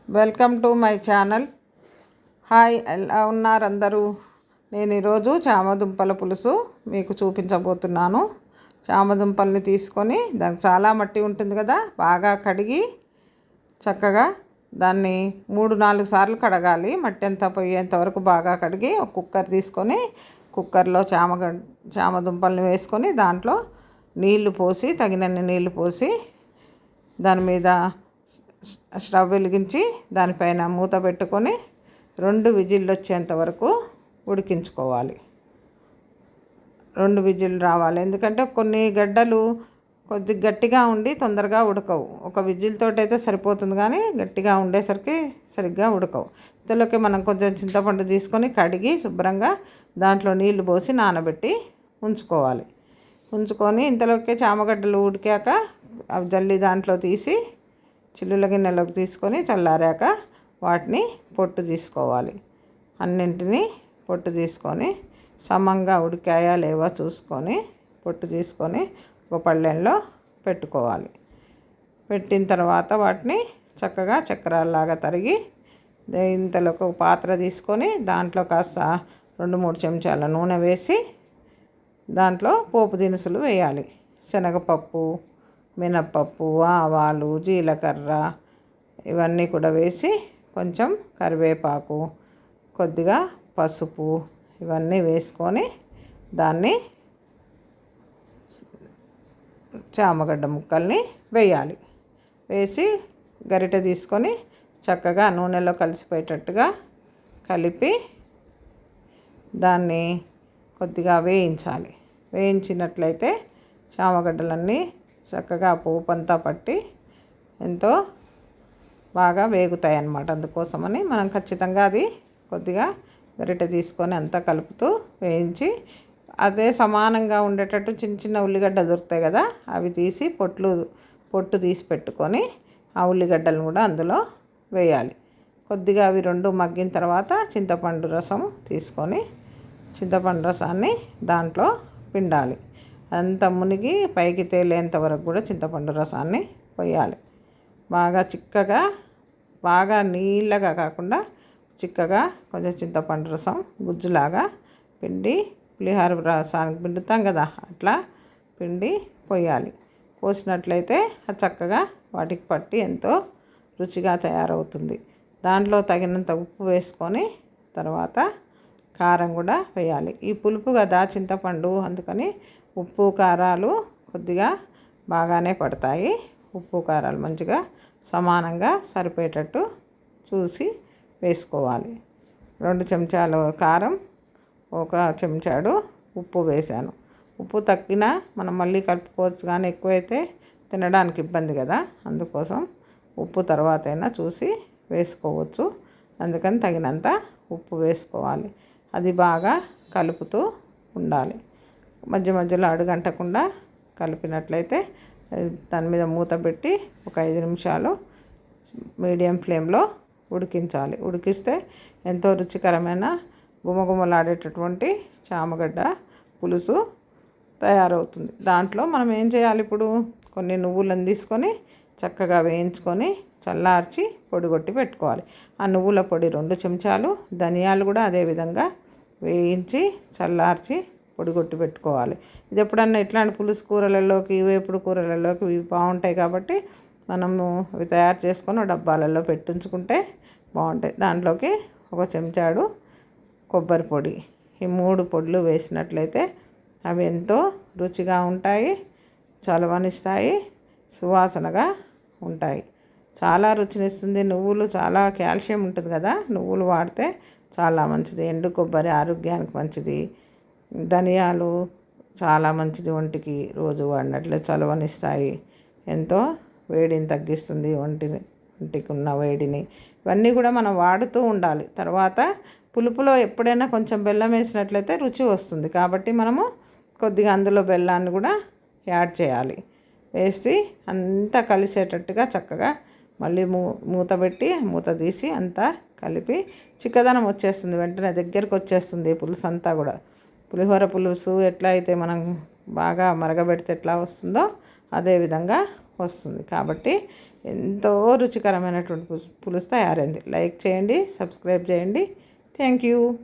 Welcome to my channel. Hi, ఎలా ఉన్నారు అందరూ? నేను ఈరోజు చామదుంపల పులుసు మీకు చూపించబోతున్నాను. చామదుంపల్ని తీసుకొని దానికి చాలా మట్టి ఉంటుంది కదా, బాగా కడిగి చక్కగా దాన్ని 3-4 సార్లు కడగాలి. మట్టి అంతా పోయేంత వరకు బాగా కడిగి ఒక కుక్కర్ తీసుకొని కుక్కర్లో చామదుంపల్ని వేసుకొని దాంట్లో నీళ్లు పోసి తగినన్ని నీళ్లు పోసి దాని మీద స్టవ్ వెలిగించి దానిపైన మూత పెట్టుకొని 2 విజిల్లు వచ్చేంత వరకు ఉడికించుకోవాలి. 2 విజిల్లు రావాలి. ఎందుకంటే కొన్ని గడ్డలు కొద్ది గట్టిగా ఉండి తొందరగా ఉడకవు. ఒక విజిల్తో అయితే సరిపోతుంది, కానీ గట్టిగా ఉండేసరికి సరిగ్గా ఉడకవు. ఇంతలోకి మనం కొంచెం చింతపండు తీసుకొని కడిగి శుభ్రంగా దాంట్లో నీళ్లు పోసి నానబెట్టి ఉంచుకొని ఇంతలోకి చామగడ్డలు ఉడికాక అవి జల్లి దాంట్లో తీసి చిల్లుల గిన్నెలోకి తీసుకొని చల్లారాక వాటిని పొట్టు తీసుకోవాలి. అన్నింటినీ పొట్టు తీసుకొని సమంగా ఉడికాయా లేవా చూసుకొని పొట్టు తీసుకొని ఒక పళ్ళెంలో పెట్టుకోవాలి. పెట్టిన తర్వాత వాటిని చక్కగా చక్రాల్లాగా తరిగి ఇంతలోకి ఒక పాత్ర తీసుకొని దాంట్లో కాస్త 2-3 చెంచాల నూనె వేసి దాంట్లో పోపు దినుసులు వేయాలి. శనగపప్పు, మినప్పప్పు, ఆవాలు, జీలకర్ర ఇవన్నీ కూడా వేసి కొంచెం కరివేపాకు, కొద్దిగా పసుపు ఇవన్నీ వేసుకొని దాన్ని చామగడ్డ ముక్కల్ని వేయాలి. వేసి గరిటె తీసుకొని చక్కగా నూనెలో కలిసిపోయేటట్టుగా కలిపి దాన్ని కొద్దిగా వేయించాలి. వేయించినట్లయితే చామగడ్డలన్నీ చక్కగా పోపు అంతా పట్టి ఎంతో బాగా వేగుతాయి అన్నమాట. అందుకోసమని మనం ఖచ్చితంగా అది కొద్దిగా గరిటె తీసుకొని అంతా కలుపుతూ వేయించి అదే సమానంగా ఉండేటట్టు చిన్న చిన్న ఉల్లిగడ్డ దొరుకుతాయి కదా, అవి తీసి పొట్టు తీసి పెట్టుకొని ఆ ఉల్లిగడ్డలను కూడా అందులో వేయాలి. కొద్దిగా అవి 2 మగ్గిన తర్వాత చింతపండు రసం తీసుకొని చింతపండు రసాన్ని దాంట్లో పిండాలి. అంత మునిగి పైకి తేలేంత వరకు కూడా చింతపండు రసాన్ని పోయాలి. బాగా చిక్కగా, బాగా నీళ్ళగా కాకుండా చిక్కగా కొంచెం చింతపండు రసం గుజ్జులాగా పిండి పులిహోర రసానికి పిండుతాం కదా, అట్లా పిండి పోయాలి. పోసినట్లయితే అది చక్కగా వాటికి పట్టి ఎంతో రుచిగా తయారవుతుంది. దాంట్లో తగినంత ఉప్పు వేసుకొని తర్వాత కారం కూడా వేయాలి. ఈ పులుపు కదా చింతపండు, అందుకని ఉప్పు కారాలు కొద్దిగా బాగానే పడతాయి. ఉప్పు కారాలు మంచిగా సమానంగా సరిపోయేటట్టు చూసి వేసుకోవాలి. 2 చెంచాలు కారం, 1 చెంచాడు ఉప్పు వేసాను. ఉప్పు తగ్గినా మనం మళ్ళీ కలుపుకోవచ్చు, కానీ ఎక్కువైతే తినడానికి ఇబ్బంది కదా, అందుకోసం ఉప్పు తర్వాత అయినా చూసి వేసుకోవచ్చు. అందుకని తగినంత ఉప్పు వేసుకోవాలి. అది బాగా కలుపుతూ ఉండాలి. మధ్య మధ్యలో అడుగంటకుండా కలిపినట్లయితే దాని మీద మూత పెట్టి ఒక 5 నిమిషాలు మీడియం ఫ్లేమ్లో ఉడికించాలి. ఉడికిస్తే ఎంతో రుచికరమైన గుమగుమలాడేటటువంటి చామగడ్డ పులుసు తయారవుతుంది. దాంట్లో మనం ఏం చేయాలి, ఇప్పుడు కొన్ని నువ్వులను తీసుకొని చక్కగా వేయించుకొని చల్లార్చి పొడి కొట్టి పెట్టుకోవాలి. ఆ నువ్వుల పొడి 2 చెంచాలు, ధనియాలు కూడా అదేవిధంగా వేయించి చల్లార్చి పొడి కొట్టి పెట్టుకోవాలి. ఇది ఎప్పుడన్నా ఇట్లాంటి పులుసు కూరలలోకి, వేపుడు కూరలలోకి ఇవి బాగుంటాయి కాబట్టి మనము అవి తయారు చేసుకొని డబ్బాలలో పెట్టించుకుంటే బాగుంటాయి. దాంట్లోకి 1 చెంచాడు కొబ్బరి పొడి, ఈ 3 పొడులు వేసినట్లయితే అవి ఎంతో రుచిగా ఉంటాయి, చలవనిస్తాయి, సువాసనగా ఉంటాయి. చాలా రుచినిస్తుంది. నువ్వులు చాలా కాల్షియం ఉంటుంది కదా, నువ్వులు వాడితే చాలా మంచిది. ఎండు కొబ్బరి ఆరోగ్యానికి మంచిది. ధనియాలు చాలా మంచిది ఒంటికి, రోజు వాడినట్లే చలవనిస్తాయి, ఎంతో వేడిని తగ్గిస్తుంది, ఒంటికి ఉన్న వేడిని. ఇవన్నీ కూడా మనం వాడుతూ ఉండాలి. తర్వాత పులుపులో ఎప్పుడైనా కొంచెం బెల్లం వేసినట్లయితే రుచి వస్తుంది, కాబట్టి మనము కొద్దిగా అందులో బెల్లాన్ని కూడా యాడ్ చేయాలి. వేసి అంతా కలిసేటట్టుగా చక్కగా మళ్ళీ మూత పెట్టి మూత తీసి అంతా కలిపి చిక్కదనం వచ్చేస్తుంది, వెంటనే దగ్గరికి వచ్చేస్తుంది పులుసు అంతా కూడా. పులిహోర పులుసు ఎట్లా అయితే మనం బాగా మరగబెడితే ఎట్లా వస్తుందో అదేవిధంగా వస్తుంది. కాబట్టి ఎంతో రుచికరమైనటువంటి పులుసు తయారైంది. లైక్ చేయండి, సబ్స్క్రైబ్ చేయండి. Thank you.